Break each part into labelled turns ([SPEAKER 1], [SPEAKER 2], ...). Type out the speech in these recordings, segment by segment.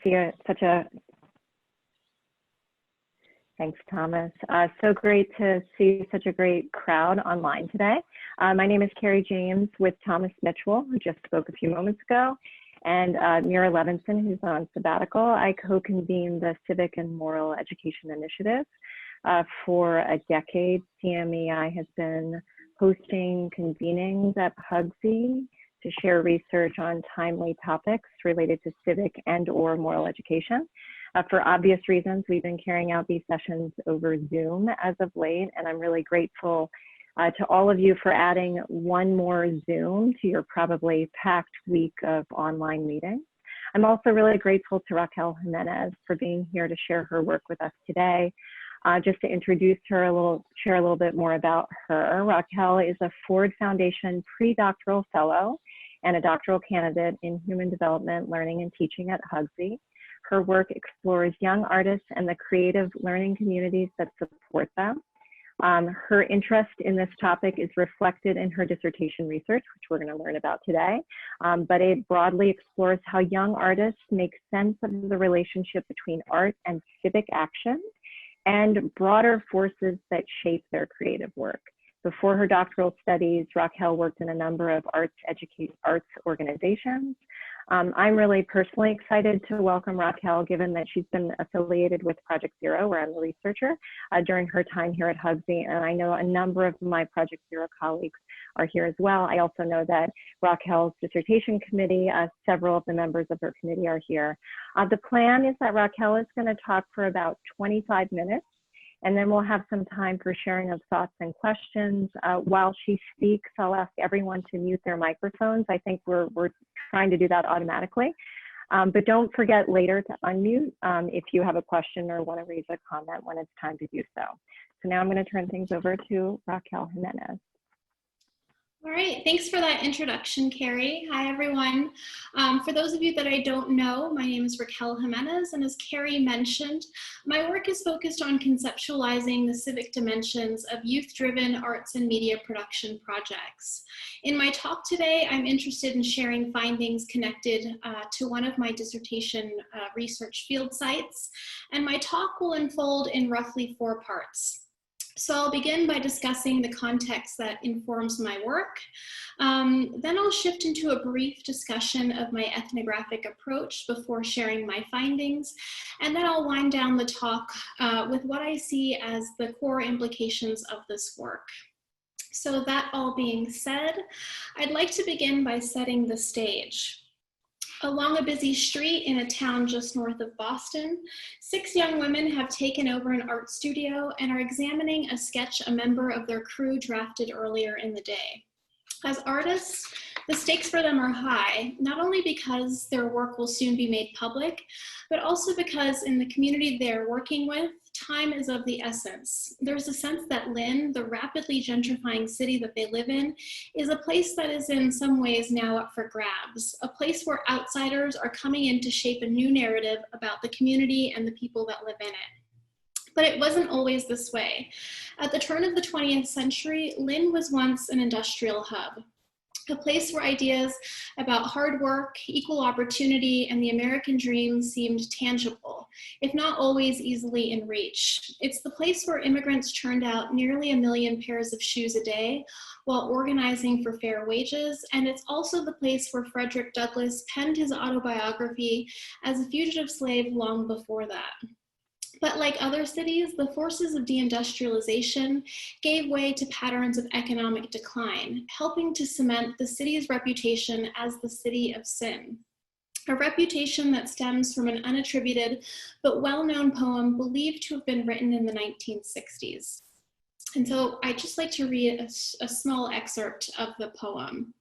[SPEAKER 1] see thanks, Thomas. So great to see such a great crowd online today. My name is Carrie James with Thomas Mitchell, who just spoke a few moments ago, and Mira Levinson, who's on sabbatical. I co-convene the Civic and Moral Education Initiative. For a decade, CMEI has been hosting convenings at Hugsy to share research on timely topics related to civic and/or moral education. For obvious reasons, we've been carrying out these sessions over Zoom as of late, and I'm really grateful to all of you for adding one more Zoom to your probably packed week of online meetings. I'm also really grateful to Raquel Jimenez for being here to share her work with us today. Just to introduce her share a little bit more about her. Raquel is a Ford Foundation pre-doctoral fellow and a doctoral candidate in human development, learning, and teaching at Hugsy. Her work explores young artists and the creative learning communities that support them. Her interest in this topic is reflected in her dissertation research, which we're going to learn about today, but it broadly explores how young artists make sense of the relationship between art and civic action and broader forces that shape their creative work. Before her doctoral studies, Raquel worked in a number of arts organizations. I'm really personally excited to welcome Raquel, given that she's been affiliated with Project Zero, where I'm a researcher, during her time here at Hugsy, and I know a number of my Project Zero colleagues are here as well. I also know that Raquel's dissertation committee, several of the members of her committee are here. The plan is that Raquel is going to talk for about 25 minutes, and then we'll have some time for sharing of thoughts and questions. While she speaks, I'll ask everyone to mute their microphones. I think we're trying to do that automatically. But don't forget later to unmute if you have a question or want to raise a comment when it's time to do so. So now I'm going to turn things over to Raquel Jimenez.
[SPEAKER 2] All right, thanks for that introduction, Carrie. Hi, everyone. For those of you that I don't know, my name is Raquel Jimenez, and as Carrie mentioned, my work is focused on conceptualizing the civic dimensions of youth-driven arts and media production projects. In my talk today, I'm interested in sharing findings connected to one of my dissertation research field sites, and my talk will unfold in roughly 4 parts. So I'll begin by discussing the context that informs my work. Then I'll shift into a brief discussion of my ethnographic approach before sharing my findings. And then I'll wind down the talk with what I see as the core implications of this work. So that all being said, I'd like to begin by setting the stage. Along a busy street in a town just north of Boston, 6 young women have taken over an art studio and are examining a sketch a member of their crew drafted earlier in the day. As artists, the stakes for them are high, not only because their work will soon be made public, but also because in the community they're working with, time is of the essence. There's a sense that Lynn, the rapidly gentrifying city that they live in, is a place that is in some ways now up for grabs, a place where outsiders are coming in to shape a new narrative about the community and the people that live in it. But it wasn't always this way. At the turn of the 20th century, Lynn was once an industrial hub, a place where ideas about hard work, equal opportunity, and the American dream seemed tangible, if not always easily in reach. It's the place where immigrants churned out nearly 1 million pairs of shoes a day while organizing for fair wages, and it's also the place where Frederick Douglass penned his autobiography as a fugitive slave long before that. But like other cities, the forces of deindustrialization gave way to patterns of economic decline, helping to cement the city's reputation as the city of sin. A reputation that stems from an unattributed but well-known poem believed to have been written in the 1960s. And so I'd just like to read a small excerpt of the poem.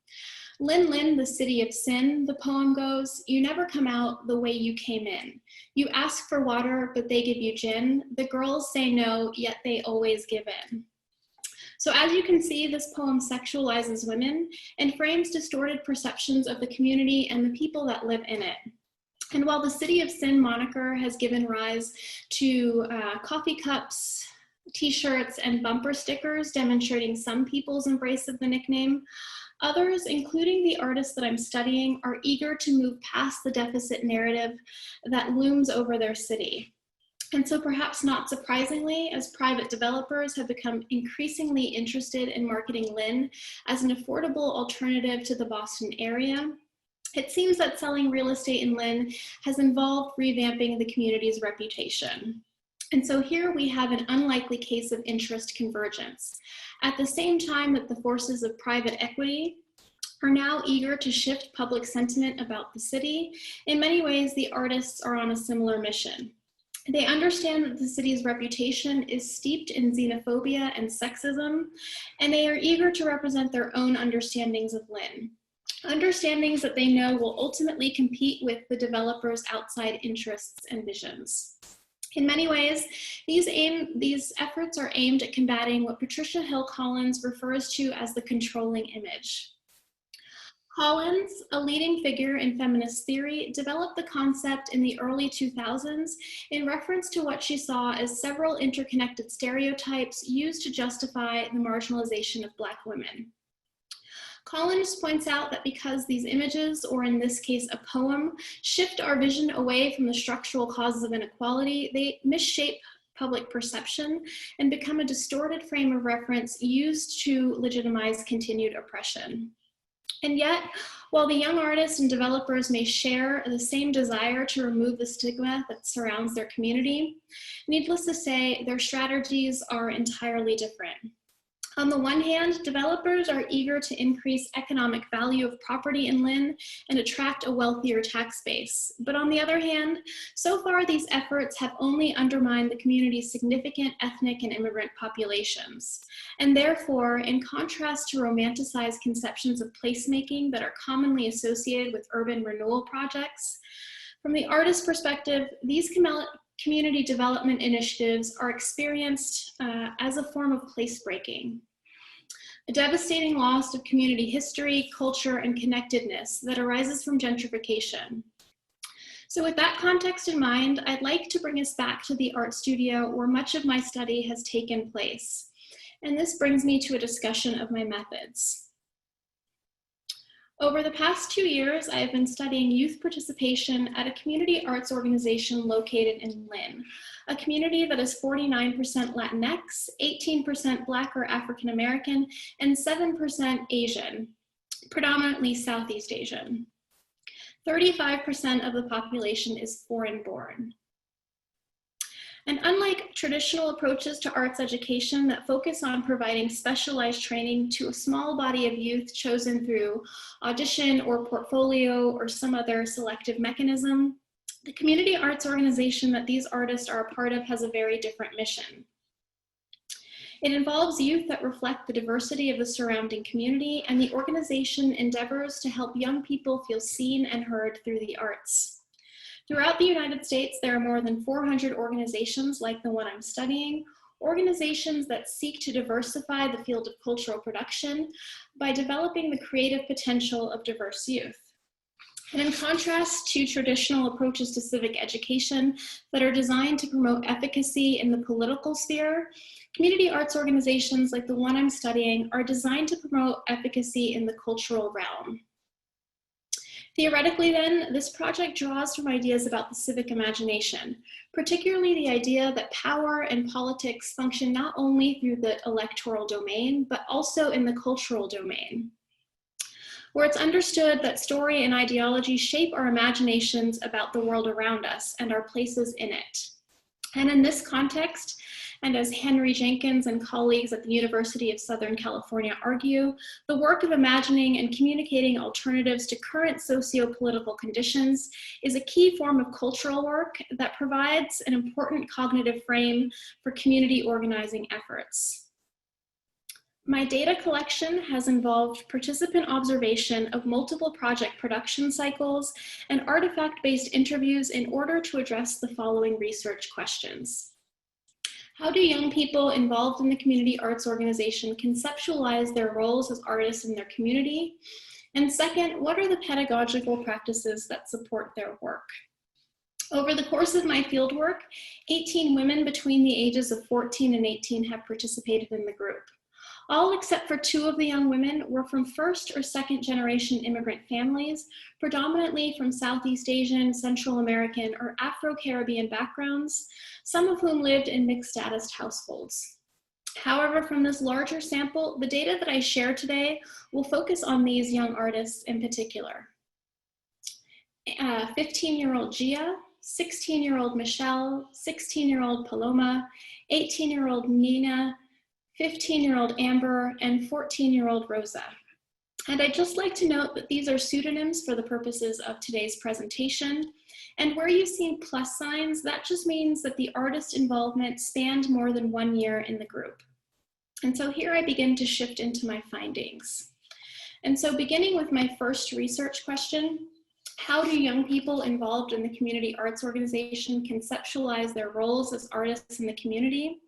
[SPEAKER 2] Lin Lin, the city of sin, the poem goes, you never come out the way you came in. You ask for water, but they give you gin. The girls say no, yet they always give in. So as you can see, this poem sexualizes women and frames distorted perceptions of the community and the people that live in it. And while the City of Sin moniker has given rise to coffee cups, t-shirts, and bumper stickers demonstrating some people's embrace of the nickname, Others, including the artists that I'm studying, are eager to move past the deficit narrative that looms over their city. And so perhaps not surprisingly, as private developers have become increasingly interested in marketing Lynn as an affordable alternative to the Boston area, it seems that selling real estate in Lynn has involved revamping the community's reputation. And so here we have an unlikely case of interest convergence. At the same time that the forces of private equity are now eager to shift public sentiment about the city, in many ways the artists are on a similar mission. They understand that the city's reputation is steeped in xenophobia and sexism, and they are eager to represent their own understandings of Lynn. Understandings that they know will ultimately compete with the developers' outside interests and visions. In many ways, these efforts are aimed at combating what Patricia Hill Collins refers to as the controlling image. Collins, a leading figure in feminist theory, developed the concept in the early 2000s in reference to what she saw as several interconnected stereotypes used to justify the marginalization of Black women. Collins points out that because these images, or in this case a poem, shift our vision away from the structural causes of inequality, they misshape public perception and become a distorted frame of reference used to legitimize continued oppression. And yet, while the young artists and developers may share the same desire to remove the stigma that surrounds their community, needless to say, their strategies are entirely different. On the one hand, developers are eager to increase economic value of property in Lynn and attract a wealthier tax base. But on the other hand, so far these efforts have only undermined the community's significant ethnic and immigrant populations. And therefore, in contrast to romanticized conceptions of placemaking that are commonly associated with urban renewal projects, from the artist's perspective, these community development initiatives are experienced as a form of place breaking, a devastating loss of community history, culture, and connectedness that arises from gentrification. So with that context in mind, I'd like to bring us back to the art studio where much of my study has taken place. And this brings me to a discussion of my methods. Over the past 2 years, I have been studying youth participation at a community arts organization located in Lynn, a community that is 49% Latinx, 18% Black or African American, and 7% Asian, predominantly Southeast Asian. 35% of the population is foreign-born. And unlike traditional approaches to arts education that focus on providing specialized training to a small body of youth chosen through audition or portfolio or some other selective mechanism, the community arts organization that these artists are a part of has a very different mission. It involves youth that reflect the diversity of the surrounding community, and the organization endeavors to help young people feel seen and heard through the arts. Throughout the United States, there are more than 400 organizations like the one I'm studying, organizations that seek to diversify the field of cultural production by developing the creative potential of diverse youth. And in contrast to traditional approaches to civic education that are designed to promote efficacy in the political sphere, community arts organizations like the one I'm studying are designed to promote efficacy in the cultural realm. Theoretically then, this project draws from ideas about the civic imagination, particularly the idea that power and politics function not only through the electoral domain, but also in the cultural domain, where it's understood that story and ideology shape our imaginations about the world around us and our places in it. And in this context, and as Henry Jenkins and colleagues at the University of Southern California argue, the work of imagining and communicating alternatives to current socio-political conditions is a key form of cultural work that provides an important cognitive frame for community organizing efforts. My data collection has involved participant observation of multiple project production cycles and artifact-based interviews in order to address the following research questions. How do young people involved in the community arts organization conceptualize their roles as artists in their community? And second, what are the pedagogical practices that support their work? Over the course of my fieldwork, 18 women between the ages of 14 and 18 have participated in the group. All except for 2 of the young women were from first or second generation immigrant families, predominantly from Southeast Asian, Central American, or Afro-Caribbean backgrounds, some of whom lived in mixed status households. However, from this larger sample, the data that I share today will focus on these young artists in particular. 15-year-old Gia, 16-year-old Michelle, 16-year-old Paloma, 18-year-old Nina, 15-year-old Amber, and 14-year-old Rosa. And I'd just like to note that these are pseudonyms for the purposes of today's presentation. And where you've seen plus signs, that just means that the artist involvement spanned more than 1 year in the group. And so here I begin to shift into my findings. And so beginning with my first research question, how do young people involved in the community arts organization conceptualize their roles as artists in the community?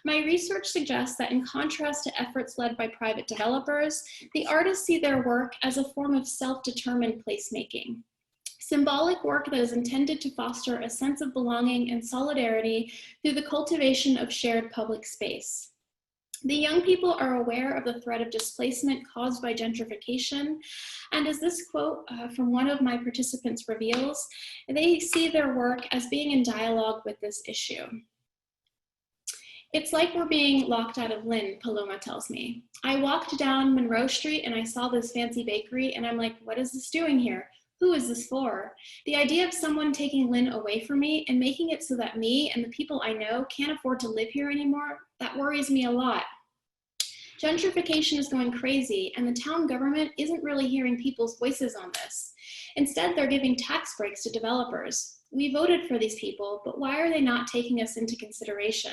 [SPEAKER 2] My research suggests that in contrast to efforts led by private developers, the artists see their work as a form of self-determined placemaking. Symbolic work that is intended to foster a sense of belonging and solidarity through the cultivation of shared public space. The young people are aware of the threat of displacement caused by gentrification, and as this quote from one of my participants reveals, they see their work as being in dialogue with this issue. It's like we're being locked out of Lynn, Paloma tells me. I walked down Monroe Street and I saw this fancy bakery and I'm like, what is this doing here? Who is this for? The idea of someone taking Lynn away from me and making it so that me and the people I know can't afford to live here anymore, that worries me a lot. Gentrification is going crazy and the town government isn't really hearing people's voices on this. Instead, they're giving tax breaks to developers. We voted for these people, but why are they not taking us into consideration?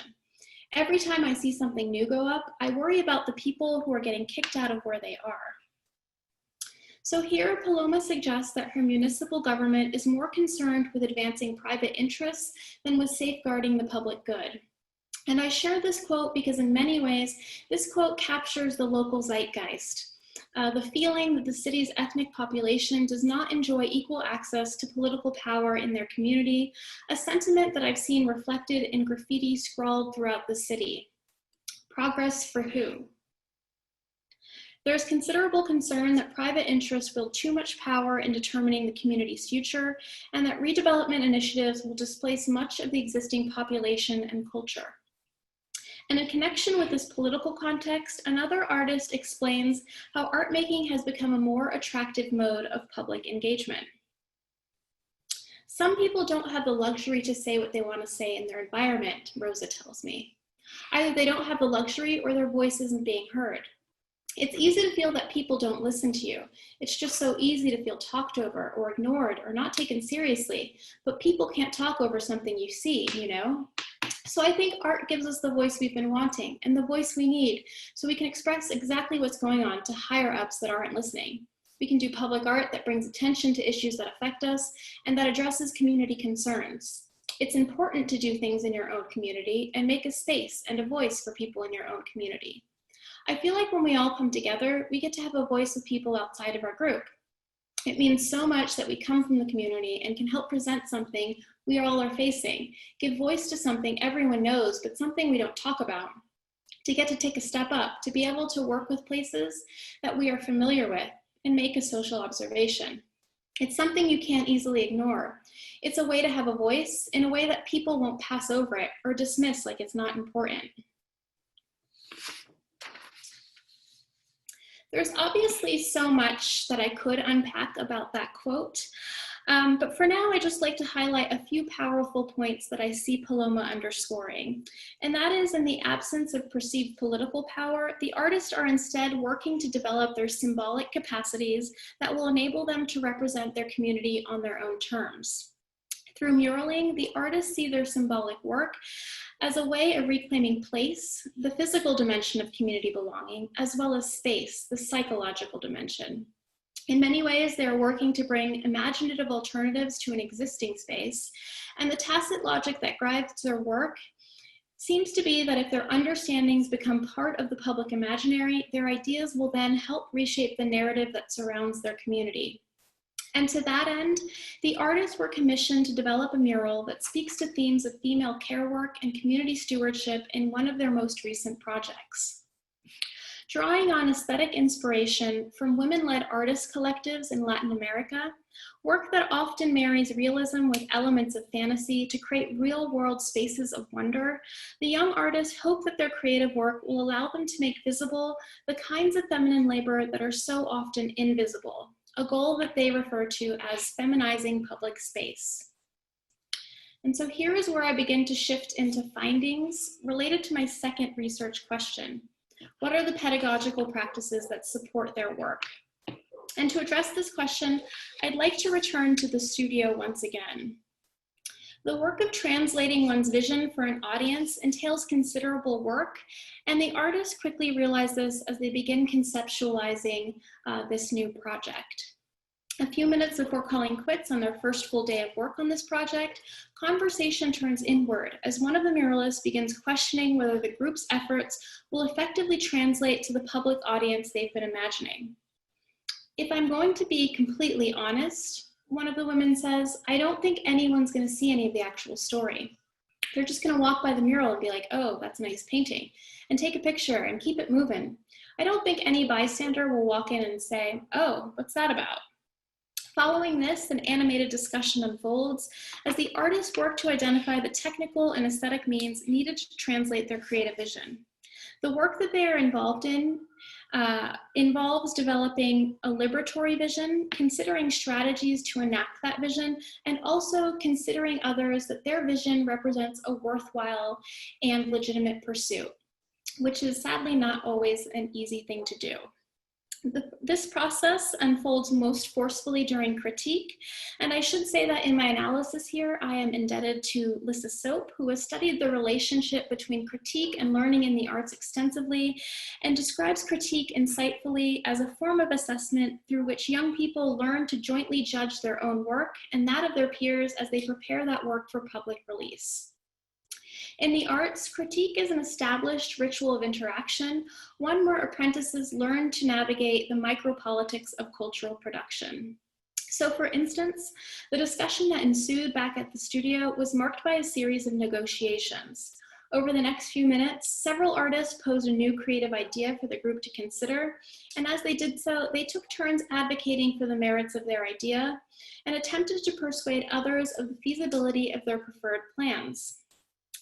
[SPEAKER 2] Every time I see something new go up, I worry about the people who are getting kicked out of where they are. So here, Paloma suggests that her municipal government is more concerned with advancing private interests than with safeguarding the public good. And I share this quote because in many ways, this quote captures the local zeitgeist. The feeling that the city's ethnic population does not enjoy equal access to political power in their community, a sentiment that I've seen reflected in graffiti scrawled throughout the city. Progress for who? There's considerable concern that private interests wield too much power in determining the community's future, and that redevelopment initiatives will displace much of the existing population and culture. And in connection with this political context, another artist explains how art making has become a more attractive mode of public engagement. Some people don't have the luxury to say what they want to say in their environment, Rosa tells me. Either they don't have the luxury or their voice isn't being heard. It's easy to feel that people don't listen to you. It's just so easy to feel talked over or ignored or not taken seriously, but people can't talk over something you see, you know? So I think art gives us the voice we've been wanting and the voice we need so we can express exactly what's going on to higher ups that aren't listening. We can do public art that brings attention to issues that affect us and that addresses community concerns. It's important to do things in your own community and make a space and a voice for people in your own community. I feel like when we all come together, we get to have a voice with people outside of our group. It means so much that we come from the community and can help present something we all are facing, give voice to something everyone knows, but something we don't talk about, to get to take a step up, to be able to work with places that we are familiar with and make a social observation. It's something you can't easily ignore. It's a way to have a voice in a way that people won't pass over it or dismiss like it's not important. There's obviously so much that I could unpack about that quote, but for now, I'd just like to highlight a few powerful points that I see Paloma underscoring. And that is, in the absence of perceived political power, the artists are instead working to develop their symbolic capacities that will enable them to represent their community on their own terms. Through muraling, the artists see their symbolic work as a way of reclaiming place, the physical dimension of community belonging, as well as space, the psychological dimension. In many ways, they are working to bring imaginative alternatives to an existing space, and the tacit logic that guides their work seems to be that if their understandings become part of the public imaginary, their ideas will then help reshape the narrative that surrounds their community. And to that end, the artists were commissioned to develop a mural that speaks to themes of female care work and community stewardship in one of their most recent projects. drawing on aesthetic inspiration from women-led artist collectives in Latin America, work that often marries realism with elements of fantasy to create real-world spaces of wonder. The young artists hope that their creative work will allow them to make visible the kinds of feminine labor that are so often invisible, a goal that they refer to as feminizing public space. And so here is where I begin to shift into findings related to my second research question. What are the pedagogical practices that support their work? And to address this question, I'd like to return to the studio once again. The work of translating one's vision for an audience entails considerable work, and the artists quickly realize this as they begin conceptualizing this new project. A few minutes before calling quits on their first full day of work on this project, conversation turns inward as one of the muralists begins questioning whether the group's efforts will effectively translate to the public audience they've been imagining. If I'm going to be completely honest, one of the women says, I don't think anyone's going to see any of the actual story. They're just going to walk by the mural and be like, oh, that's a nice painting, and take a picture and keep it moving. I don't think any bystander will walk in and say, oh, what's that about? Following this, an animated discussion unfolds as the artists work to identify the technical and aesthetic means needed to translate their creative vision. The work that they are involved in involves developing a liberatory vision, considering strategies to enact that vision, and also considering others that their vision represents a worthwhile and legitimate pursuit, which is sadly not always an easy thing to do. This process unfolds most forcefully during critique, and I should say that in my analysis here, I am indebted to Lissa Soap, who has studied the relationship between critique and learning in the arts extensively, and describes critique insightfully as a form of assessment through which young people learn to jointly judge their own work and that of their peers as they prepare that work for public release. In the arts, critique is an established ritual of interaction, one where apprentices learn to navigate the micropolitics of cultural production. So for instance, the discussion that ensued back at the studio was marked by a series of negotiations. Over the next few minutes, several artists posed a new creative idea for the group to consider, and as they did so, they took turns advocating for the merits of their idea and attempted to persuade others of the feasibility of their preferred plans.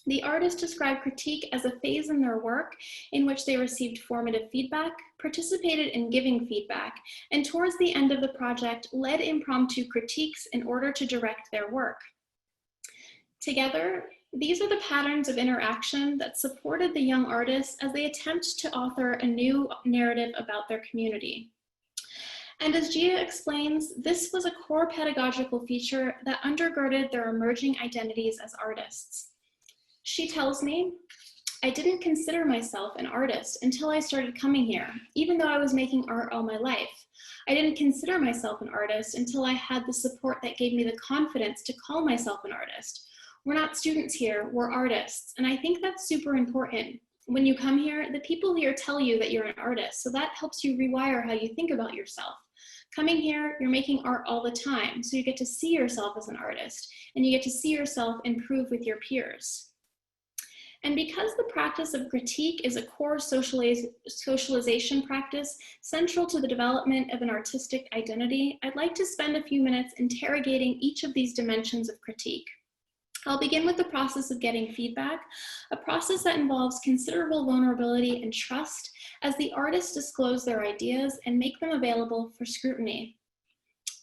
[SPEAKER 2] The artists described critique as a phase in their work in which they received formative feedback, participated in giving feedback, and towards the end of the project, led impromptu critiques in order to direct their work. Together, these are the patterns of interaction that supported the young artists as they attempt to author a new narrative about their community. And as Gia explains, this was a core pedagogical feature that undergirded their emerging identities as artists. She tells me, I didn't consider myself an artist until I started coming here, even though I was making art all my life. I didn't consider myself an artist until I had the support that gave me the confidence to call myself an artist. We're not students here, we're artists. And I think that's super important. When you come here, the people here tell you that you're an artist, so that helps you rewire how you think about yourself. Coming here, you're making art all the time, so you get to see yourself as an artist, and you get to see yourself improve with your peers. And because the practice of critique is a core socialization practice central to the development of an artistic identity, I'd like to spend a few minutes interrogating each of these dimensions of critique. I'll begin with the process of getting feedback, a process that involves considerable vulnerability and trust as the artists disclose their ideas and make them available for scrutiny.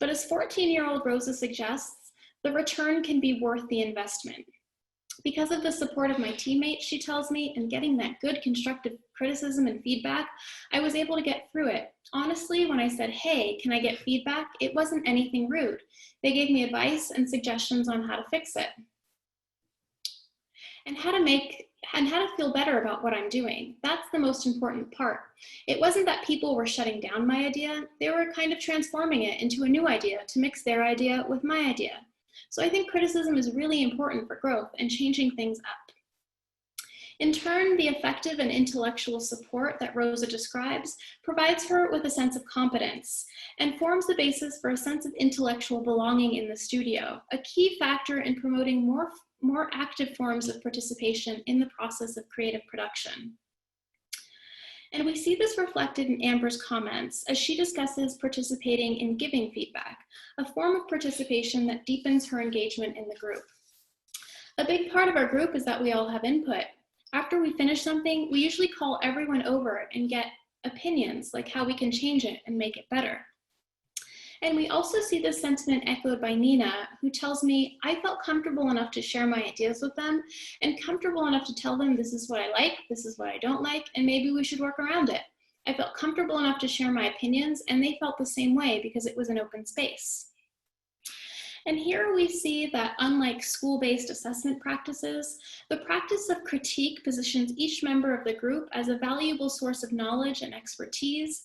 [SPEAKER 2] But as 14-year-old Rosa suggests, the return can be worth the investment. Because of the support of my teammates, she tells me, and getting that good constructive criticism and feedback, I was able to get through it. Honestly, when I said, hey, can I get feedback? It wasn't anything rude. They gave me advice and suggestions on how to fix it. And how to feel better about what I'm doing. That's the most important part. It wasn't that people were shutting down my idea. They were kind of transforming it into a new idea to mix their idea with my idea. So I think criticism is really important for growth and changing things up. In turn, the effective and intellectual support that Rosa describes provides her with a sense of competence and forms the basis for a sense of intellectual belonging in the studio, a key factor in promoting more active forms of participation in the process of creative production. And we see this reflected in Amber's comments as she discusses participating in giving feedback, a form of participation that deepens her engagement in the group. A big part of our group is that we all have input. After we finish something, we usually call everyone over and get opinions, like how we can change it and make it better. And we also see this sentiment echoed by Nina, who tells me, I felt comfortable enough to share my ideas with them and comfortable enough to tell them this is what I like, this is what I don't like, and maybe we should work around it. I felt comfortable enough to share my opinions, and they felt the same way because it was an open space. And here we see that unlike school-based assessment practices, the practice of critique positions each member of the group as a valuable source of knowledge and expertise.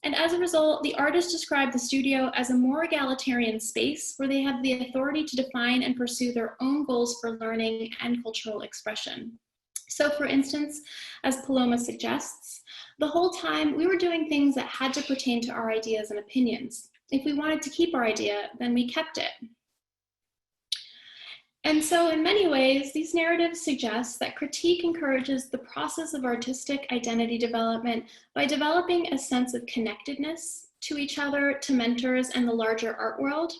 [SPEAKER 2] And as a result, the artists describe the studio as a more egalitarian space where they have the authority to define and pursue their own goals for learning and cultural expression. So for instance, as Paloma suggests, the whole time we were doing things that had to pertain to our ideas and opinions. If we wanted to keep our idea, then we kept it. And so in many ways, these narratives suggest that critique encourages the process of artistic identity development by developing a sense of connectedness to each other, to mentors and the larger art world,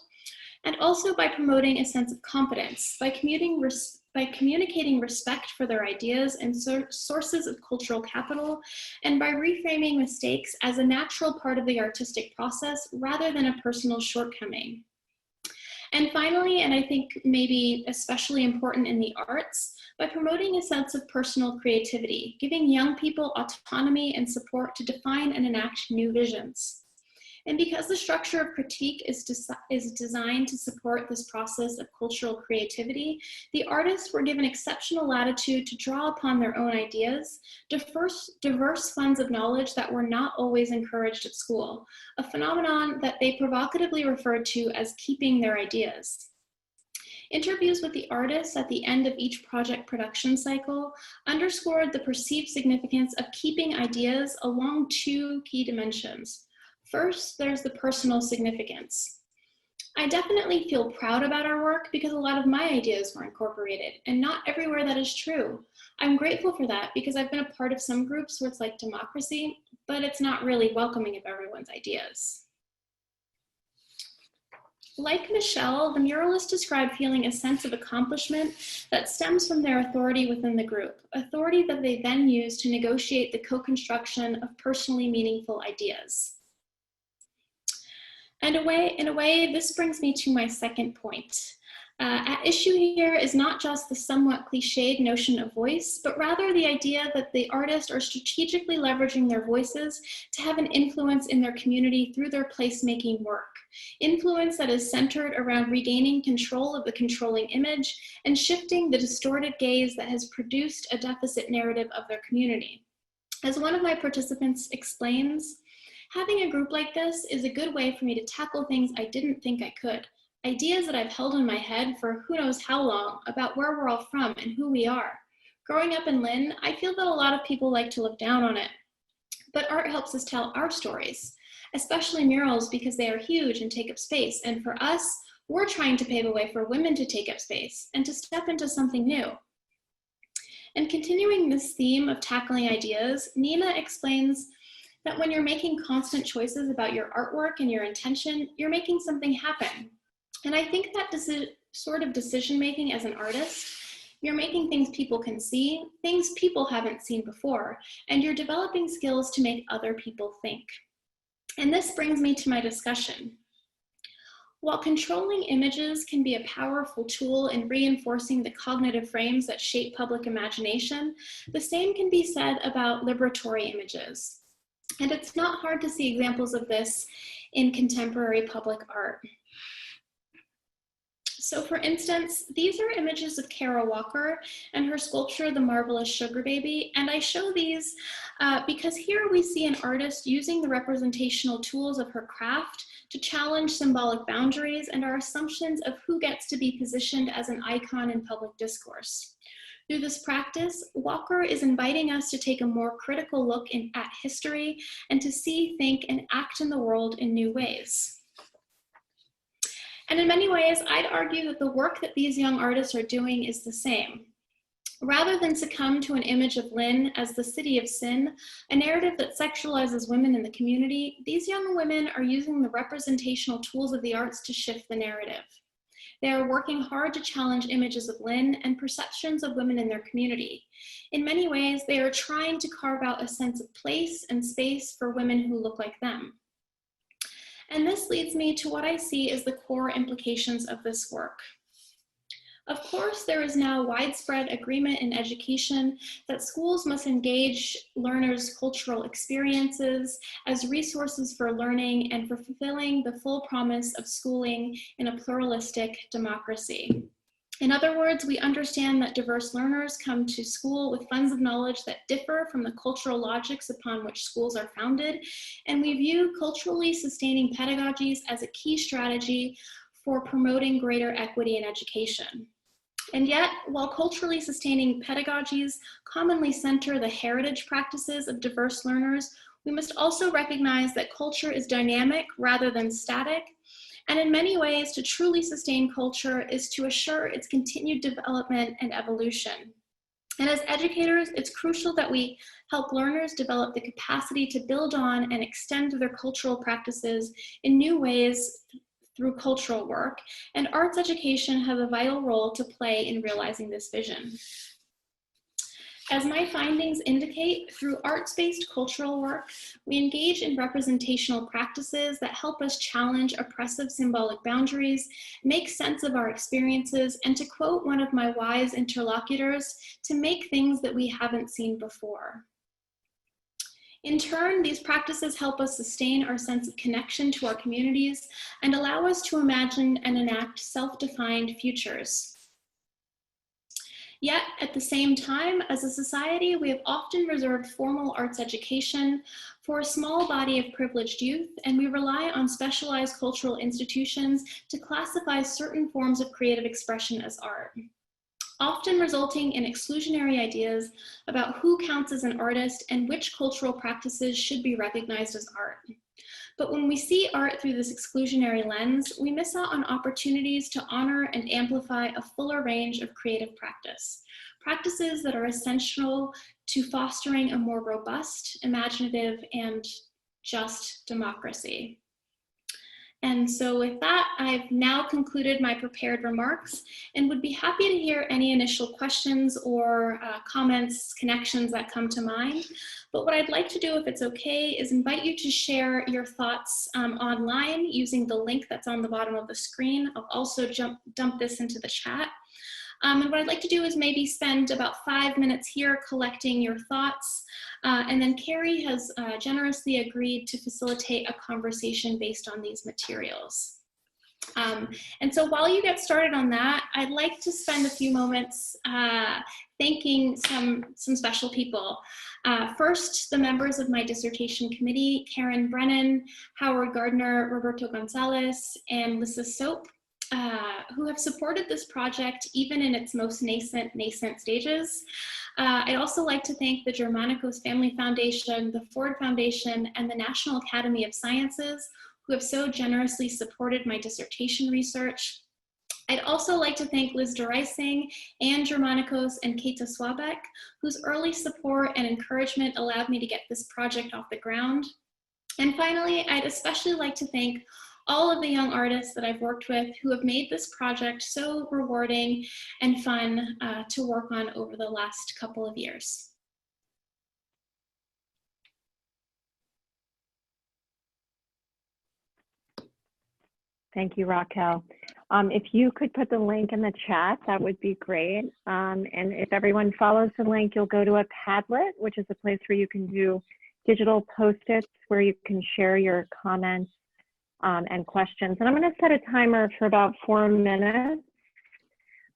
[SPEAKER 2] and also by promoting a sense of competence, by communicating respect for their ideas and sources of cultural capital, and by reframing mistakes as a natural part of the artistic process rather than a personal shortcoming. And finally, and I think maybe especially important in the arts, by promoting a sense of personal creativity, giving young people autonomy and support to define and enact new visions. And because the structure of critique is designed to support this process of cultural creativity, the artists were given exceptional latitude to draw upon their own ideas, diverse funds of knowledge that were not always encouraged at school, a phenomenon that they provocatively referred to as keeping their ideas. Interviews with the artists at the end of each project production cycle underscored the perceived significance of keeping ideas along two key dimensions. First, there's the personal significance. I definitely feel proud about our work because a lot of my ideas were incorporated, and not everywhere that is true. I'm grateful for that because I've been a part of some groups where it's like democracy, but it's not really welcoming of everyone's ideas. Like Michelle, the muralists describe feeling a sense of accomplishment that stems from their authority within the group, authority that they then use to negotiate the co-construction of personally meaningful ideas. And in a way, this brings me to my second point. At issue here is not just the somewhat cliched notion of voice, but rather the idea that the artists are strategically leveraging their voices to have an influence in their community through their placemaking work. Influence that is centered around regaining control of the controlling image and shifting the distorted gaze that has produced a deficit narrative of their community. As one of my participants explains, having a group like this is a good way for me to tackle things I didn't think I could. Ideas that I've held in my head for who knows how long about where we're all from and who we are. Growing up in Lynn, I feel that a lot of people like to look down on it. But art helps us tell our stories, especially murals because they are huge and take up space. And for us, we're trying to pave a way for women to take up space and to step into something new. And continuing this theme of tackling ideas, Nina explains that when you're making constant choices about your artwork and your intention, you're making something happen. And I think that sort of decision-making as an artist, you're making things people can see, things people haven't seen before, and you're developing skills to make other people think. And this brings me to my discussion. While controlling images can be a powerful tool in reinforcing the cognitive frames that shape public imagination, the same can be said about liberatory images. And it's not hard to see examples of this in contemporary public art. So for instance, these are images of Kara Walker and her sculpture, The Marvelous Sugar Baby. And I show these because here we see an artist using the representational tools of her craft to challenge symbolic boundaries and our assumptions of who gets to be positioned as an icon in public discourse. Through this practice, Walker is inviting us to take a more critical look at history and to see, think, and act in the world in new ways. And in many ways, I'd argue that the work that these young artists are doing is the same. Rather than succumb to an image of Lynn as the city of sin, a narrative that sexualizes women in the community, these young women are using the representational tools of the arts to shift the narrative. They are working hard to challenge images of Lynn and perceptions of women in their community. In many ways, they are trying to carve out a sense of place and space for women who look like them. And this leads me to what I see as the core implications of this work. Of course, there is now widespread agreement in education that schools must engage learners' cultural experiences as resources for learning and for fulfilling the full promise of schooling in a pluralistic democracy. In other words, we understand that diverse learners come to school with funds of knowledge that differ from the cultural logics upon which schools are founded, and we view culturally sustaining pedagogies as a key strategy for promoting greater equity in education. And yet, while culturally sustaining pedagogies commonly center the heritage practices of diverse learners, we must also recognize that culture is dynamic rather than static. And in many ways, to truly sustain culture is to assure its continued development and evolution. And as educators, it's crucial that we help learners develop the capacity to build on and extend their cultural practices in new ways through cultural work, and arts education has a vital role to play in realizing this vision. As my findings indicate, through arts-based cultural work, we engage in representational practices that help us challenge oppressive symbolic boundaries, make sense of our experiences, and to quote one of my wise interlocutors, to make things that we haven't seen before. In turn, these practices help us sustain our sense of connection to our communities and allow us to imagine and enact self-defined futures. Yet, at the same time, as a society, we have often reserved formal arts education for a small body of privileged youth, and we rely on specialized cultural institutions to classify certain forms of creative expression as art, often resulting in exclusionary ideas about who counts as an artist and which cultural practices should be recognized as art. But when we see art through this exclusionary lens, we miss out on opportunities to honor and amplify a fuller range of creative practice, practices that are essential to fostering a more robust, imaginative, and just democracy. And so with that, I've now concluded my prepared remarks and would be happy to hear any initial questions or comments, connections that come to mind. But what I'd like to do, if it's okay, is invite you to share your thoughts online using the link that's on the bottom of the screen. I'll also dump this into the chat. And what I'd like to do is maybe spend about 5 minutes here collecting your thoughts. And then Carrie has generously agreed to facilitate a conversation based on these materials. And so while you get started on that, I'd like to spend a few moments thanking some special people. First, the members of my dissertation committee, Karen Brennan, Howard Gardner, Roberto Gonzalez, and Lissa Soap, who have supported this project even in its most nascent stages. I'd also like to thank the Germanicos Family Foundation, the Ford Foundation, and the National Academy of Sciences, who have so generously supported my dissertation research. I'd also like to thank Liz DeRising, Anne Germanicos, and Keita Swabek, whose early support and encouragement allowed me to get this project off the ground. And finally, I'd especially like to thank all of the young artists that I've worked with who have made this project so rewarding and fun to work on over the last couple of years.
[SPEAKER 1] Thank you, Raquel. If you could put the link in the chat, that would be great. And if everyone follows the link, you'll go to a Padlet, which is a place where you can do digital post-its where you can share your comments and questions. And I'm going to set a timer for about 4 minutes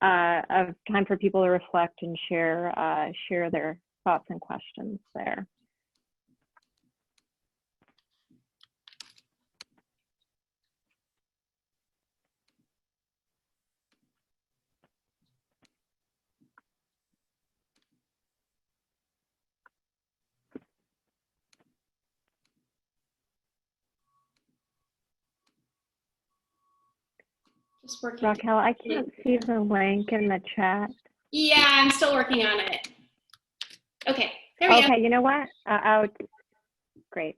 [SPEAKER 1] of time for people to reflect and share their thoughts and questions there. Raquel, I can't see the link in the chat.
[SPEAKER 2] Yeah, I'm still working on it. Okay, there we go.
[SPEAKER 1] Okay, you know what? Great.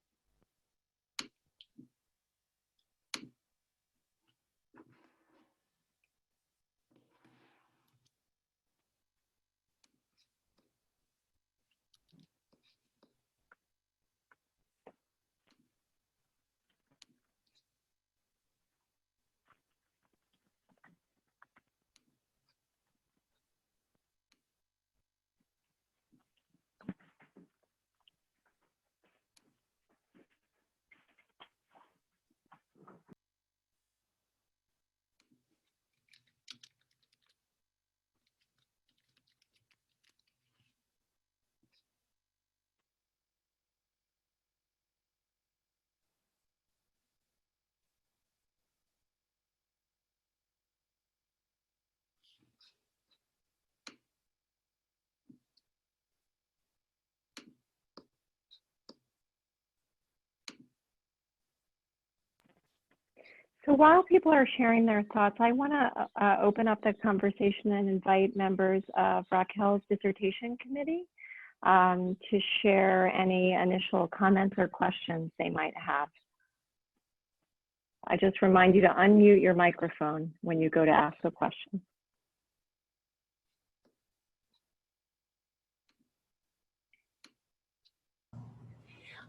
[SPEAKER 1] So while people are sharing their thoughts, I want to open up the conversation and invite members of Raquel's dissertation committee to share any initial comments or questions they might have. I just remind you to unmute your microphone when you go to ask a question.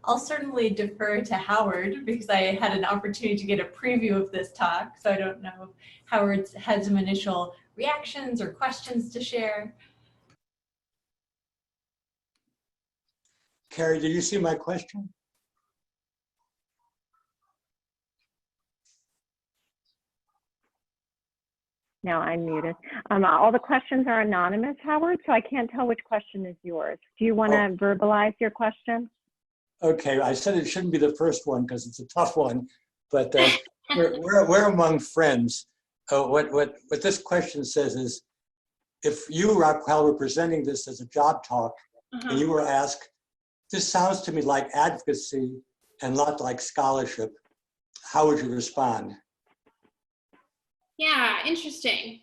[SPEAKER 3] I'll certainly defer to Howard because I had an opportunity to get a preview of this talk. So I don't know if Howard had some initial reactions or questions to share.
[SPEAKER 4] Carrie, did you see my question?
[SPEAKER 1] Now I'm muted. All the questions are anonymous, Howard, so I can't tell which question is yours. Do you want to verbalize your question?
[SPEAKER 4] Okay, I said it shouldn't be the first one because it's a tough one, but we're among friends. What this question says is, if you, Raquel, were presenting this as a job talk, and you were asked, this sounds to me like advocacy and not like scholarship, how would you respond?
[SPEAKER 2] Yeah, interesting.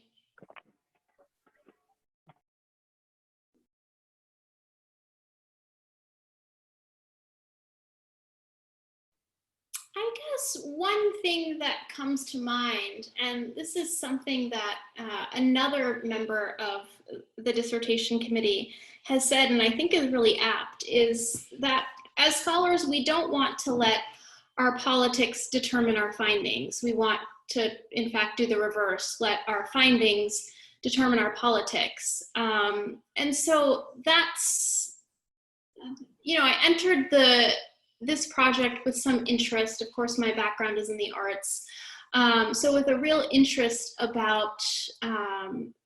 [SPEAKER 2] I guess one thing that comes to mind, and this is something that another member of the dissertation committee has said, and I think is really apt, is that as scholars, we don't want to let our politics determine our findings. We want to, in fact, do the reverse, let our findings determine our politics. And so that's, you know, I entered this project with some interest. Of course, my background is in the arts. So with a real interest about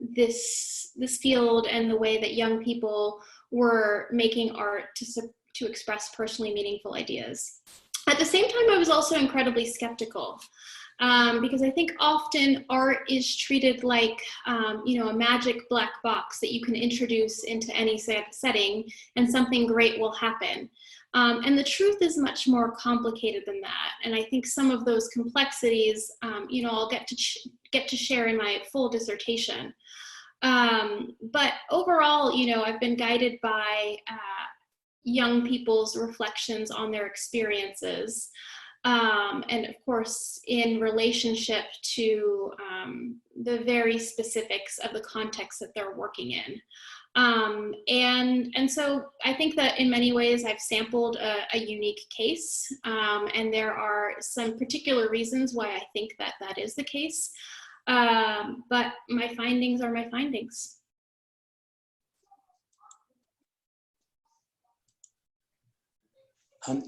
[SPEAKER 2] this field and the way that young people were making art to express personally meaningful ideas. At the same time, I was also incredibly skeptical because I think often art is treated like, you know, a magic black box that you can introduce into any setting and something great will happen. And the truth is much more complicated than that. And I think some of those complexities, you know, I'll get to share in my full dissertation. But overall, you know, I've been guided by young people's reflections on their experiences. And of course, in relationship to the very specifics of the context that they're working in. And so I think that in many ways I've sampled a unique case, and there are some particular reasons why I think that that is the case. But my findings are my findings.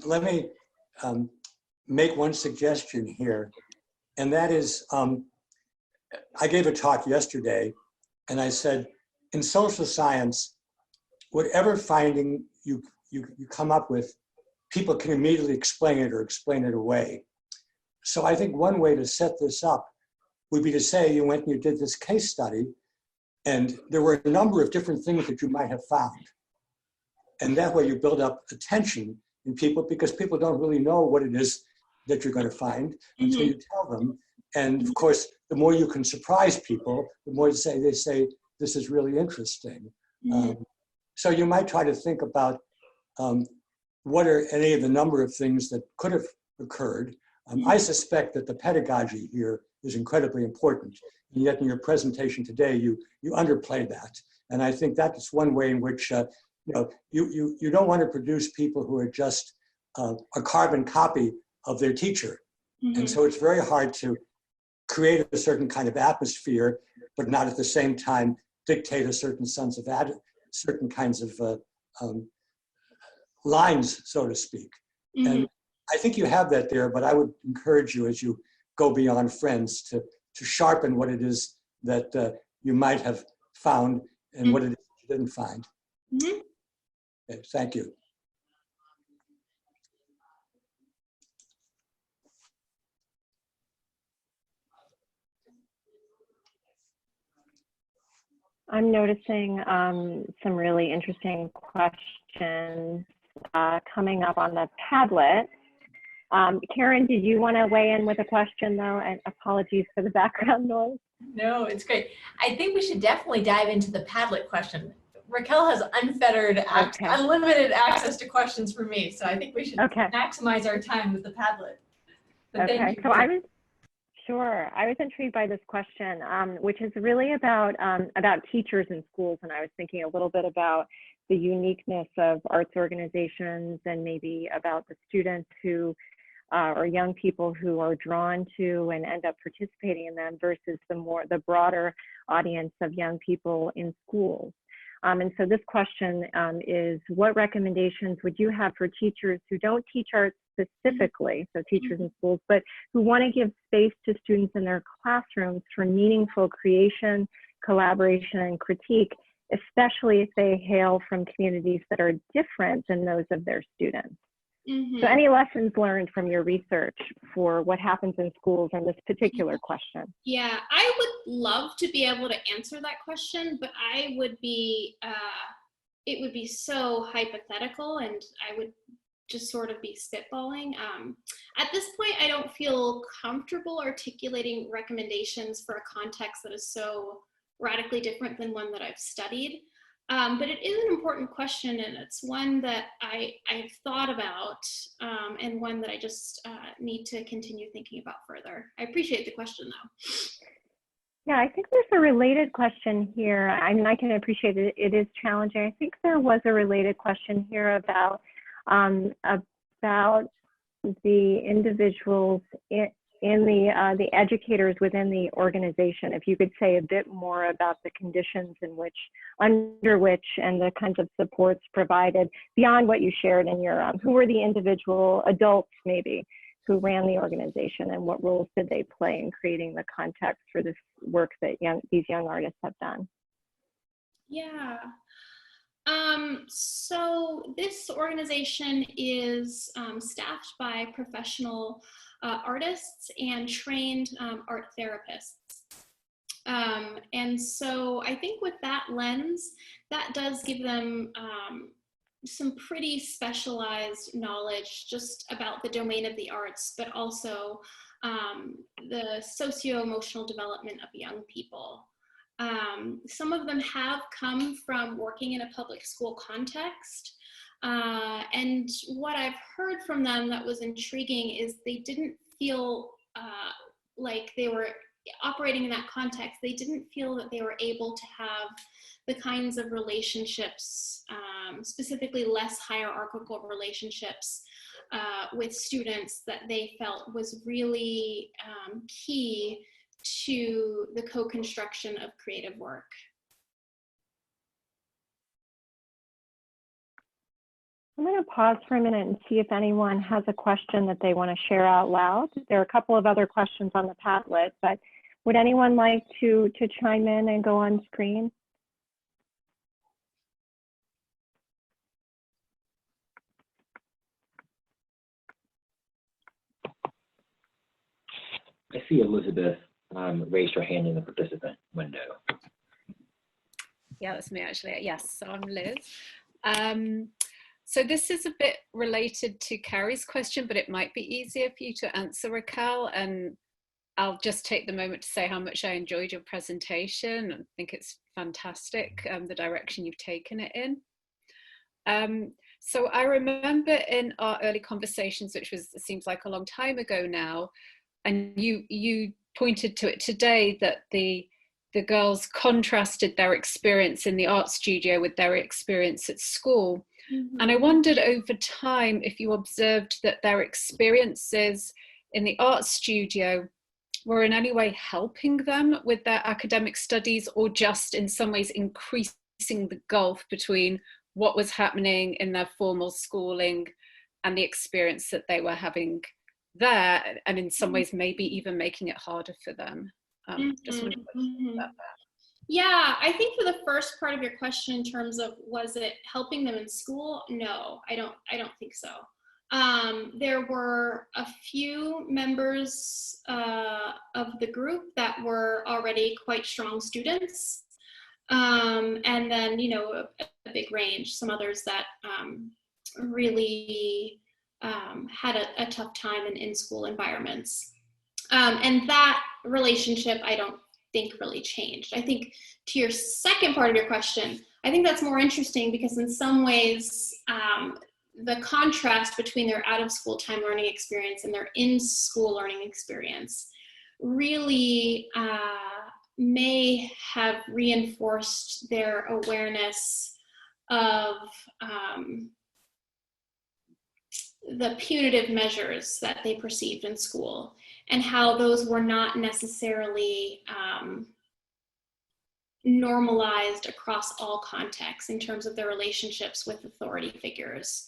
[SPEAKER 4] Let me make one suggestion here, and that is, I gave a talk yesterday, and I said, in social science, whatever finding you come up with, people can immediately explain it or explain it away. So I think one way to set this up would be to say you went and you did this case study, and there were a number of different things that you might have found. And that way you build up attention in people, because people don't really know what it is that you're going to find until you tell them. And of course, the more you can surprise people, the more they say, this is really interesting.
[SPEAKER 2] Mhm.
[SPEAKER 4] So you might try to think about what are any of the number of things that could have occurred. I suspect that the pedagogy here is incredibly important, and yet in your presentation today, you underplay that. And I think that's one way in which you don't want to produce people who are just a carbon copy of their teacher. And so it's very hard to create a certain kind of atmosphere, but not at the same time dictate a certain sense of certain kinds of lines, so to speak. And I think you have that there, but I would encourage you as you go beyond friends to sharpen what it is that you might have found and what it is you didn't find. Okay, thank you.
[SPEAKER 1] I'm noticing some really interesting questions coming up on the Padlet. Karen, did you want to weigh in with a question though? And apologies for the background noise.
[SPEAKER 3] No, it's great. I think we should definitely dive into the Padlet question. Raquel has unfettered, unlimited access to questions for me, so I think we should maximize our time with the Padlet. But thank you.
[SPEAKER 1] So I was intrigued by this question, which is really about teachers in schools, and I was thinking a little bit about the uniqueness of arts organizations and maybe about the students who or young people who are drawn to and end up participating in them versus the broader audience of young people in schools. And so this question is, what recommendations would you have for teachers who don't teach arts specifically, so teachers in schools, but who want to give space to students in their classrooms for meaningful creation, collaboration, and critique, especially if they hail from communities that are different than those of their students? So any lessons learned from your research for what happens in schools on this particular question?
[SPEAKER 2] Yeah, I would love to be able to answer that question, but I would be, it would be so hypothetical and I would just sort of be spitballing. At this point, I don't feel comfortable articulating recommendations for a context that is so radically different than one that I've studied. But it is an important question, and it's one that I've thought about, and one that I just need to continue thinking about further. I appreciate the question, though.
[SPEAKER 1] Yeah, I think there's a related question here. I mean, I can appreciate it. It is challenging. I think there was a related question here about the individuals in the educators within the organization. If you could say a bit more about the conditions under which and the kinds of supports provided beyond what you shared in your, who were the individual adults maybe who ran the organization and what roles did they play in creating the context for this work that these young artists have done?
[SPEAKER 2] Yeah. So this organization is staffed by professional artists and trained art therapists. And so I think with that lens, that does give them some pretty specialized knowledge just about the domain of the arts, but also the socio-emotional development of young people. Some of them have come from working in a public school context. And what I've heard from them that was intriguing is they didn't feel like they were operating in that context. They didn't feel that they were able to have the kinds of relationships, specifically less hierarchical relationships with students that they felt was really key to the co-construction of creative work.
[SPEAKER 1] I'm going to pause for a minute and see if anyone has a question that they want to share out loud. There are a couple of other questions on the Padlet, but would anyone like to chime in and go on screen?
[SPEAKER 5] I see Elizabeth raised her hand in the participant window.
[SPEAKER 6] Yeah, that's me actually. Yes, so I'm Liz. So this is a bit related to Carrie's question, but it might be easier for you to answer, Raquel. And I'll just take the moment to say how much I enjoyed your presentation. I think it's fantastic, the direction you've taken it in. So I remember in our early conversations, which seems like a long time ago now, and you pointed to it today, that the girls contrasted their experience in the art studio with their experience at school. Mm-hmm. And I wondered over time if you observed that their experiences in the art studio were in any way helping them with their academic studies, or just in some ways increasing the gulf between what was happening in their formal schooling and the experience that they were having there, and in some ways maybe even making it harder for them. Just wondering what you think about that.
[SPEAKER 2] Yeah, I think for the first part of your question, in terms of was it helping them in school? No, I don't think so. There were a few members of the group that were already quite strong students, and then, you know, a big range. Some others that really had a tough time in in-school environments. And that relationship, I don't think really changed. I think to your second part of your question, I think that's more interesting, because in some ways, the contrast between their out-of-school time learning experience and their in-school learning experience really may have reinforced their awareness of the punitive measures that they perceived in school, and how those were not necessarily normalized across all contexts in terms of their relationships with authority figures.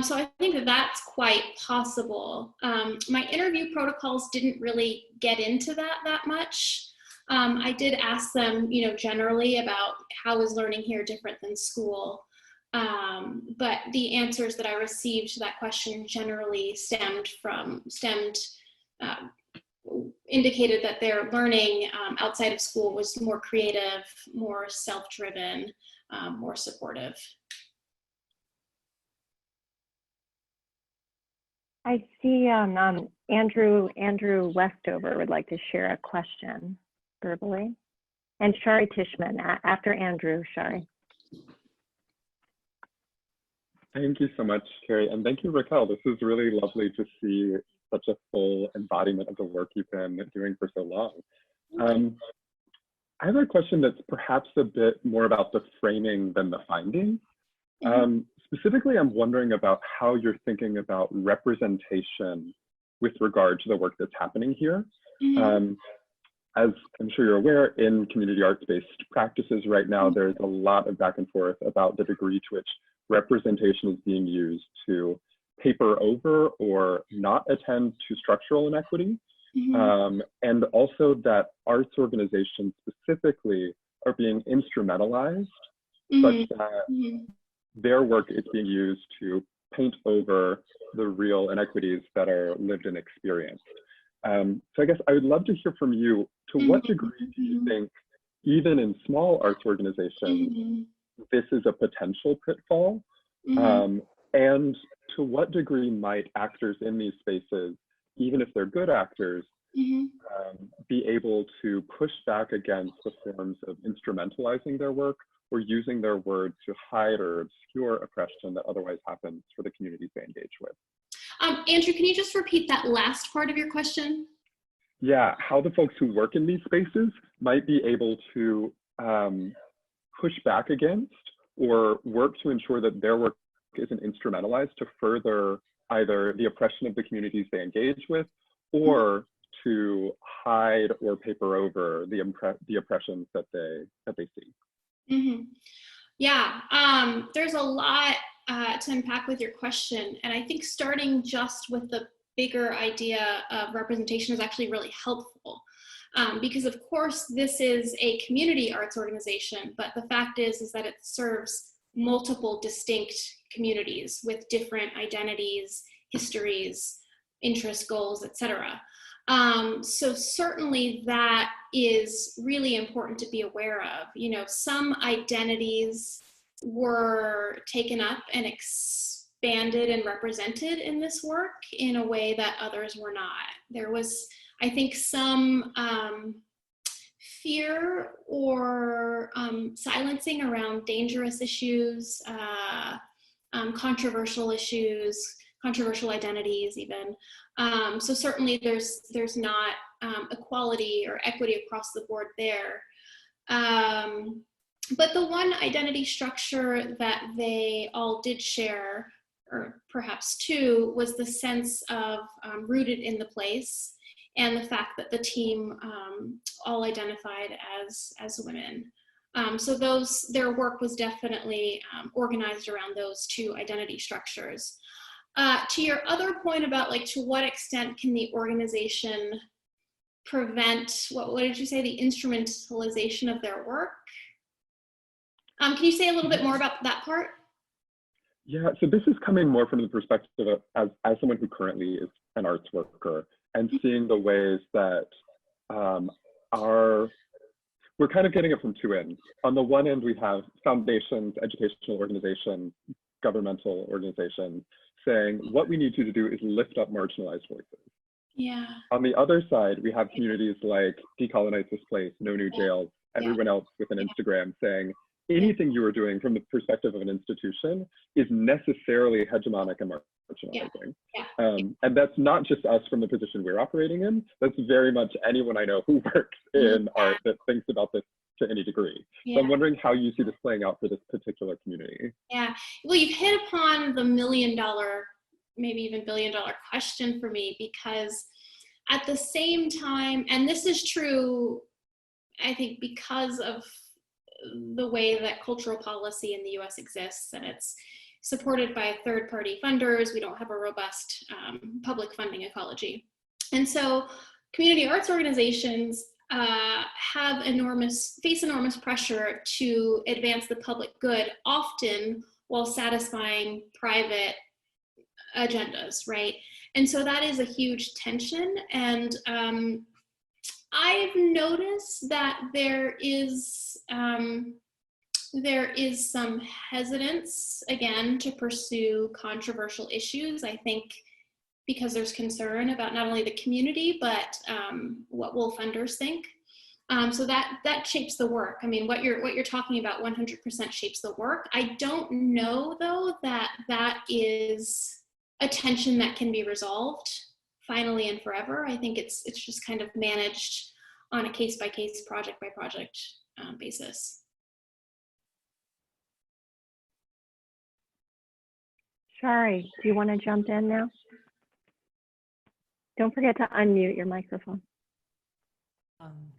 [SPEAKER 2] So I think that that's quite possible. My interview protocols didn't really get into that much. I did ask them, you know, generally about how is learning here different than school. But the answers that I received to that question generally indicated that their learning outside of school was more creative, more self-driven, more supportive.
[SPEAKER 1] I see Andrew Westover would like to share a question verbally. And Shari Tishman, after Andrew, Shari.
[SPEAKER 7] Thank you so much, Carrie. And thank you, Raquel. This is really lovely to see such a full embodiment of the work you've been doing for so long. I have a question that's perhaps a bit more about the framing than the finding. Specifically, I'm wondering about how you're thinking about representation with regard to the work that's happening here. As I'm sure you're aware, in community arts-based practices right now, there's a lot of back and forth about the degree to which representation is being used to paper over or not attend to structural inequity. And also that arts organizations specifically are being instrumentalized such that their work is being used to paint over the real inequities that are lived and experienced. So I guess I would love to hear from you, to what degree do you think, even in small arts organizations, this is a potential pitfall? And to what degree might actors in these spaces, even if they're good actors, be able to push back against the forms of instrumentalizing their work or using their words to hide or obscure oppression that otherwise happens for the communities they engage with?
[SPEAKER 2] Andrew, can you just repeat that last part of your question?
[SPEAKER 7] Yeah, how the folks who work in these spaces might be able to push back against or work to ensure that their work isn't instrumentalized to further either the oppression of the communities they engage with, or to hide or paper over the oppressions that they see.
[SPEAKER 2] Yeah, there's a lot to unpack with your question, and I think starting just with the bigger idea of representation is actually really helpful, because of course this is a community arts organization, but the fact is that it serves multiple distinct communities with different identities, histories, interests, goals, etc. So certainly that is really important to be aware of. You know, some identities were taken up and expanded and represented in this work in a way that others were not. There was, I think some fear or silencing around dangerous issues, controversial issues, controversial identities even. So certainly there's not equality or equity across the board there. But the one identity structure that they all did share, or perhaps two, was the sense of rooted in the place, and the fact that the team all identified as women. So their work was definitely organized around those two identity structures. To your other point about like to what extent can the organization prevent, what did you say, the instrumentalization of their work? Can you say a little bit more about that part?
[SPEAKER 7] Yeah, so this is coming more from the perspective of as someone who currently is an arts worker, and seeing the ways that we're kind of getting it from two ends. On the one end, we have foundations, educational organizations, governmental organizations saying what we need you to do is lift up marginalized voices.
[SPEAKER 2] Yeah.
[SPEAKER 7] On the other side, we have communities like Decolonize This Place, No New Jails, everyone else with an Instagram saying anything you are doing from the perspective of an institution is necessarily hegemonic and marginalizing. And that's not just us from the position we're operating in, that's very much anyone I know who works in art that thinks about this to any degree. So I'm wondering how you see this playing out for this particular community.
[SPEAKER 2] Yeah, well, you've hit upon the $1 million, maybe even $1 billion question for me, because at the same time, and this is true, I think, because of the way that cultural policy in the US exists, and it's supported by third-party funders. We don't have a robust public funding ecology. And so community arts organizations face enormous pressure to advance the public good, often while satisfying private agendas, right? And so that is a huge tension. And I've noticed that there is some hesitance, again, to pursue controversial issues. I think because there's concern about not only the community, but what will funders think. So that shapes the work. I mean, what you're talking about 100% shapes the work. I don't know, though, that is a tension that can be resolved finally and forever. I think it's just kind of managed on a case-by-case, project-by-project basis.
[SPEAKER 1] Shari, do you want to jump in now? Don't forget to unmute your microphone.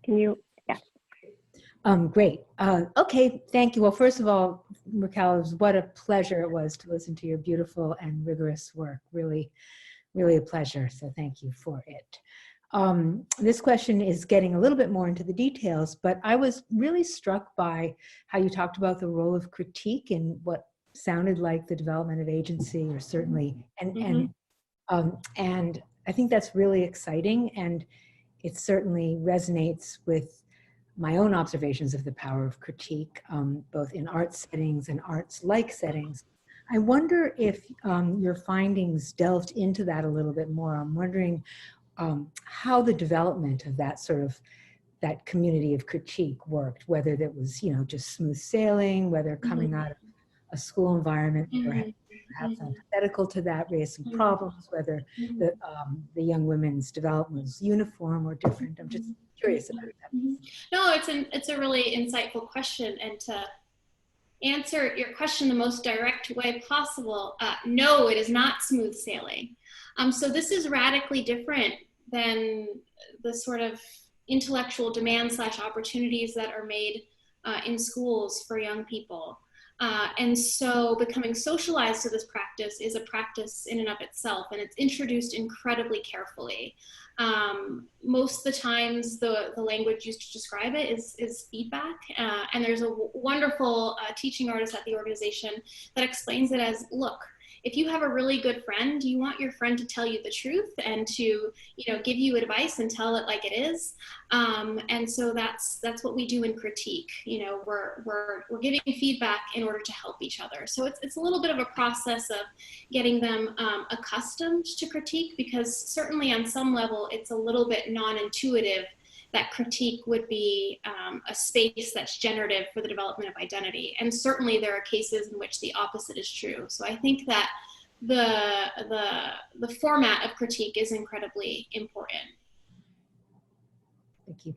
[SPEAKER 1] Can you? Yeah.
[SPEAKER 8] Great. Okay, thank you. Well, first of all, Raquel, what a pleasure it was to listen to your beautiful and rigorous work. Really, really a pleasure. So thank you for it. This question is getting a little bit more into the details, but I was really struck by how you talked about the role of critique in what sounded like the development of agency, or certainly, and I think that's really exciting, and it certainly resonates with my own observations of the power of critique, both in art settings and arts-like settings. I wonder if your findings delved into that a little bit more. I'm wondering how the development of that community of critique worked, whether that was, just smooth sailing, whether coming out of a school environment, perhaps antithetical to that, raised some problems, whether the young women's development was uniform or different. I'm just curious about that.
[SPEAKER 2] No, it's a really insightful question, and to answer your question the most direct way possible, no, it is not smooth sailing. So this is radically different than the sort of intellectual demand / opportunities that are made in schools for young people. And so becoming socialized to this practice is a practice in and of itself, and it's introduced incredibly carefully. Most of the times the language used to describe it is feedback, and there's a wonderful teaching artist at the organization that explains it as, look, if you have a really good friend, you want your friend to tell you the truth and to, you know, give you advice and tell it like it is. And so that's what we do in critique. You know, we're giving feedback in order to help each other. So it's a little bit of a process of getting them accustomed to critique, because certainly on some level it's a little bit non-intuitive that critique would be a space that's generative for the development of identity. And certainly there are cases in which the opposite is true. So I think that the format of critique is incredibly important.
[SPEAKER 8] Thank you.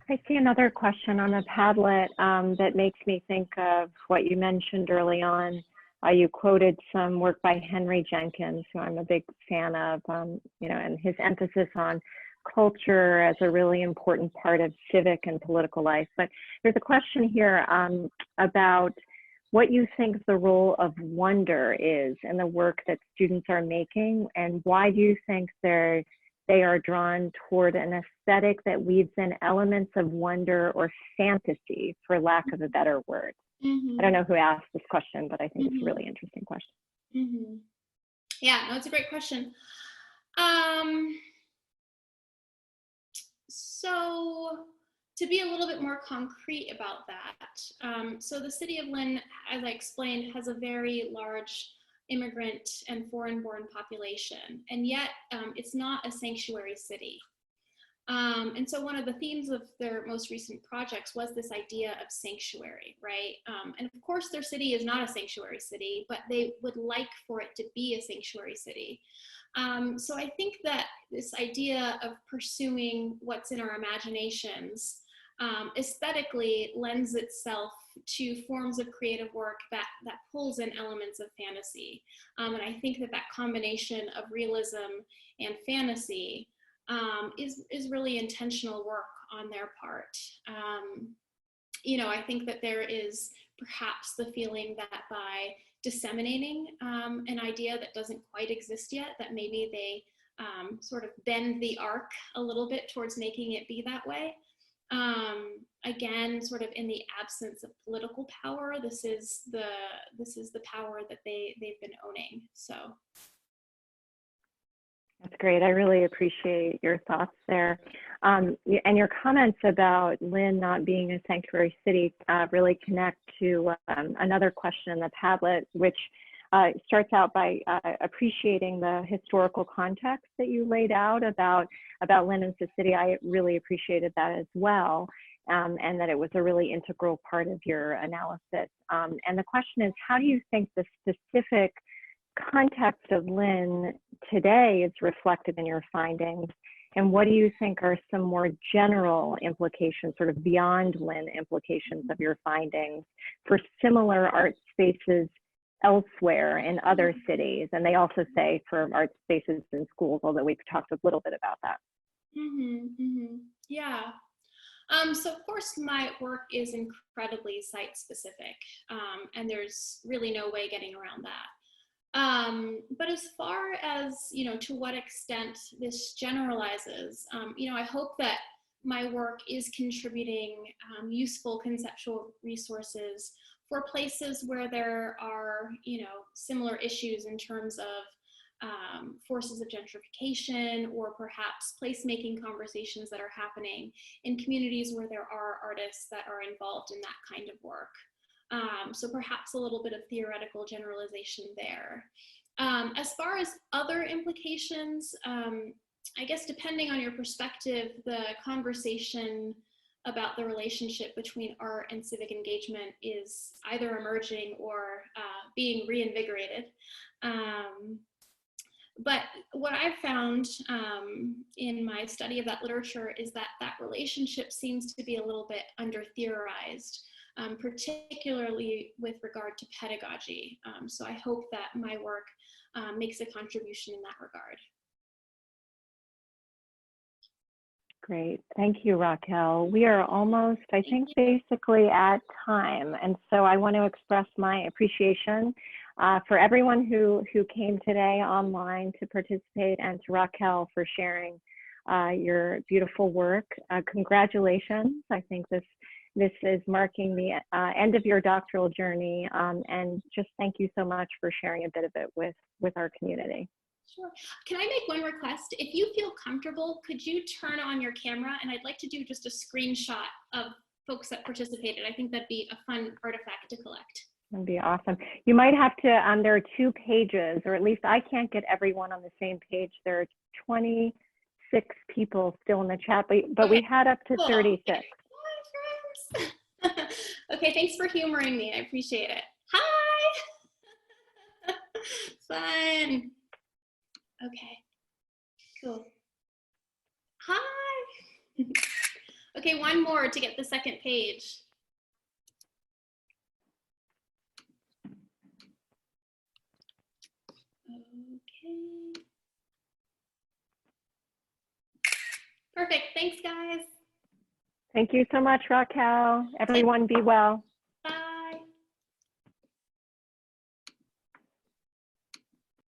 [SPEAKER 1] I see another question on the Padlet that makes me think of what you mentioned early on. You quoted some work by Henry Jenkins, who I'm a big fan of, you know, and his emphasis on culture as a really important part of civic and political life. But there's a question here about what you think the role of wonder is in the work that students are making, and why do you think they are drawn toward an aesthetic that weaves in elements of wonder or fantasy, for lack of a better word? I don't know who asked this question, but I think it's a really interesting question.
[SPEAKER 2] Yeah, no, it's a great question. So to be a little bit more concrete about that, so the city of Lynn, as I explained, has a very large immigrant and foreign-born population, and yet it's not a sanctuary city. And so one of the themes of their most recent projects was this idea of sanctuary, right? And of course their city is not a sanctuary city, but they would like for it to be a sanctuary city. So I think that this idea of pursuing what's in our imaginations aesthetically lends itself to forms of creative work that pulls in elements of fantasy. And I think that combination of realism and fantasy is really intentional work on their part. You know, I think that there is perhaps the feeling that by disseminating an idea that doesn't quite exist yet, that maybe they sort of bend the arc a little bit towards making it be that way. Again, sort of in the absence of political power, this is the power that they've been owning. So.
[SPEAKER 1] That's great. I really appreciate your thoughts there. And your comments about Lynn not being a sanctuary city really connect to another question in the Padlet, which starts out by appreciating the historical context that you laid out about Lynn as a city. I really appreciated that as well, and that it was a really integral part of your analysis. And the question is, how do you think the specific context of Lynn today is reflected in your findings, and what do you think are some more general implications, sort of beyond Lynn implications of your findings for similar art spaces elsewhere in other cities? And they also say for art spaces in schools, although we've talked a little bit about that.
[SPEAKER 2] Yeah. So of course my work is incredibly site specific, and there's really no way getting around that. But as far as, you know, to what extent this generalizes, you know, I hope that my work is contributing useful conceptual resources for places where there are, you know, similar issues in terms of forces of gentrification, or perhaps placemaking conversations that are happening in communities where there are artists that are involved in that kind of work. So perhaps a little bit of theoretical generalization there. As far as other implications, I guess depending on your perspective, the conversation about the relationship between art and civic engagement is either emerging or being reinvigorated. But what I've found in my study of that literature is that relationship seems to be a little bit under-theorized, particularly with regard to pedagogy. So I hope that my work makes a contribution in that regard.
[SPEAKER 1] Great, thank you, Raquel. We are almost, I think, basically at time. And so I want to express my appreciation for everyone who came today online to participate, and to Raquel for sharing your beautiful work. Congratulations. I think this This is marking the end of your doctoral journey, and just thank you so much for sharing a bit of it with our community.
[SPEAKER 2] Sure. Can I make one request? If you feel comfortable, could you turn on your camera? And I'd like to do just a screenshot of folks that participated. I think that'd be a fun artifact to collect.
[SPEAKER 1] That'd be awesome. You might have to, there are 2 pages, or at least I can't get everyone on the same page. There are 26 people still in the chat, but we had up to 36.
[SPEAKER 2] Hi, friends. Okay, thanks for humoring me. I appreciate it. Hi. Fun. Okay, cool. Hi. Okay, one more to get the second page. Okay. Perfect. Thanks, guys.
[SPEAKER 1] Thank you so much, Raquel. Everyone be well.